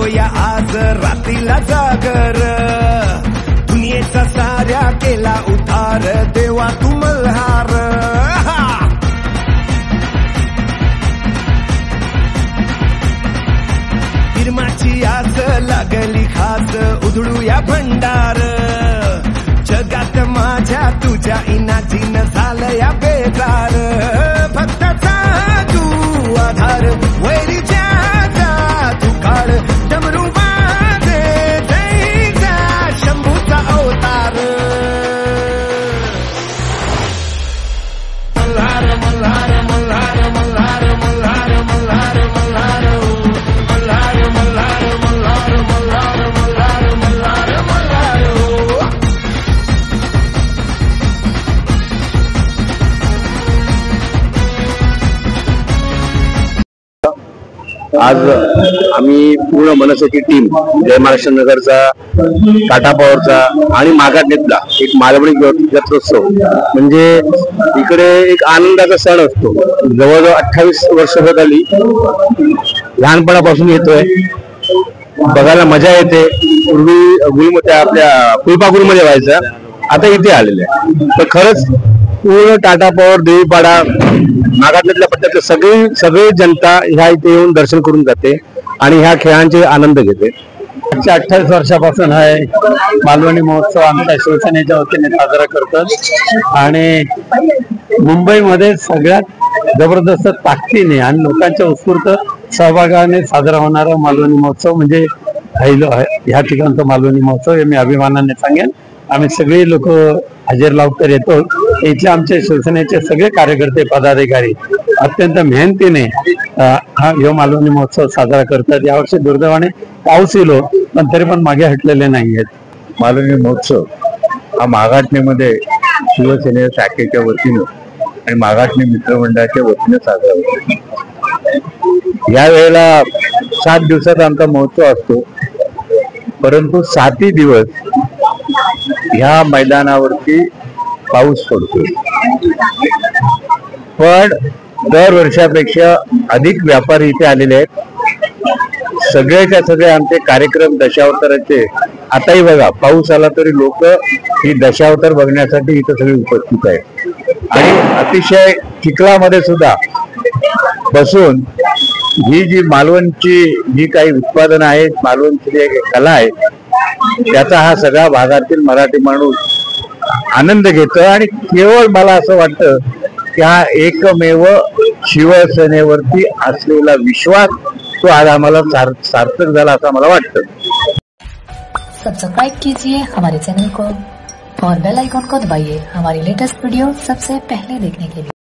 होया आज रात्रीला जागर, दुनियेचा साऱ्या केला उतार, देवा तू मल्हार. फिरमाची आस लागली खास, उधळूया भंडार. जगात माझ्या तुझ्या इनाजीन झालं या बेजार. फक्त तू आधार, वैरीच्या तू काळ, डमरू वाजे जैसा शंभूचा अवतार. मल्हार मल्हार मल्हार मल्हार मल्हार मल्हार मल्हार मल्हार मल्हार मल्हार मल्हार मल्हार मल्हार मल्हार. आज आम्ही पूर्ण मनसेची टीम जय महाराष्ट्र नगरचा, टाटा पॉवरचा आणि मागाटनेतला एक मालवणी जत्रोत्सव म्हणजे इकडे एक आनंदाचा सण असतो. जवळजवळ 28 वर्ष होत आली, लहानपणापासून येतोय, बघायला मजा येते. पूर्वी गुलमध्ये आपल्या फुलपाखरूमध्ये व्हायचा, आता इथे आलेले आहे. पण खरंच पूर्ण टाटा पॉवर, देवीपाडा, मागाटनेतल्या पट्ट्यातल्या सगळी जनता ह्या इथे येऊन दर्शन करून जाते आणि ह्या खेळांचे आनंद घेते. 28 वर्षापासून हा मालवणी महोत्सव आमच्या शिवसेनेच्या वतीने साजरा करतात आणि मुंबईमध्ये सगळ्यात जबरदस्त ताकदीने आणि लोकांच्या उत्स्फूर्त सहभागाने साजरा होणारा मालवणी महोत्सव म्हणजे ह्या ठिकाणचा मालवणी महोत्सव हे मी अभिमानाने सांगेन. आम्ही सगळे लोक हजेर लावकर येतो. इथले आमचे शिवसेनेचे सगळे कार्यकर्ते, पदाधिकारी अत्यंत मेहनतीने हा मालवणी महोत्सव साजरा करतात. यावर्षी दुर्दैवाने पाऊस येलो, पण तरी पण मागे हटलेले नाही आहेत. मालवणी महोत्सव हा मागाटनेमध्ये शिवसेने शाखेच्या वतीनं आणि मागाटने मित्रमंडळाच्या वतीनं साजरा होतो. यावेळेला 7 दिवसाचा आमचा महोत्सव असतो, परंतु 7ही दिवस ह्या मैदानावरती पाऊस पडतो. पण दर वर्षापेक्षा अधिक व्यापारी इथे आलेले आहेत. सगळेच्या सगळे आमचे कार्यक्रम दशावताराचे, आताही बघा पाऊस आला तरी लोक ही दशावतार बघण्यासाठी इथं सगळे उपस्थित आहेत. आणि अतिशय चिखलामध्ये सुद्धा बसून ही जी मालवणची जी काही उत्पादन आहेत, मालवणची जी कला आहे, त्याचा हा सगळा भागातील मराठी माणूस आनंद घेतो. आणि केवळ मला असं वाटतं की हा एकमेव शिवसेनेवरती असलेला विश्वास तो आज आम्हाला सार्थक झाला असं मला वाटतं. सब्सक्राइब कीजिए हमारे चैनल को और बेल आइकॉन को दबाइए हमारी लेटेस्ट वीडियो सबसे पहले देखने के लिए.